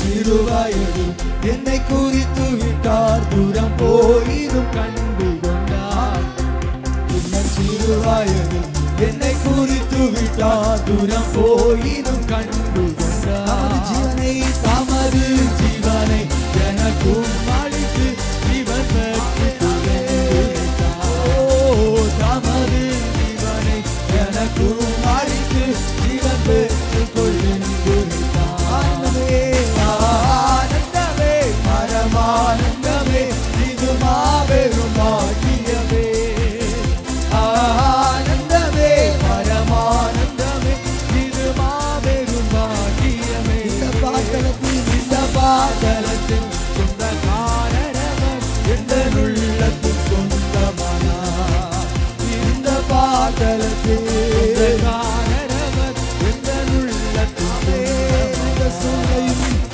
சிறு வயதில் என்னை குறித்து விட்டார், தூரம் போயிரும் கண்டு கொண்டார். சிறு வயதில் என்னை குறித்து விட்டார், தூரம் போயிரும் கண்டு கொண்டார். ஜீவனை தமது ஜீவனை எனக்கும் அளித்து ஜீவன் பெற்று தமது ஜீவனை எனக்கும் அளித்து ஜீவன் பெற்று கொள்கின்றானே. ஆனந்தமே பரமானந்தமே இது மாபெரும் பாக்கியமே. ஆனந்தமே பரமானந்தமே இது மாபெரும் பாக்கியமே. இந்த பாதலத்தில் சொந்தக்காரனவர் எந்த உள்ளத்தில் சொந்தமானார். இந்த பாதலத்தில் சொந்தக்காரனவர் எந்த உள்ளத்தில் சொந்தமானார்.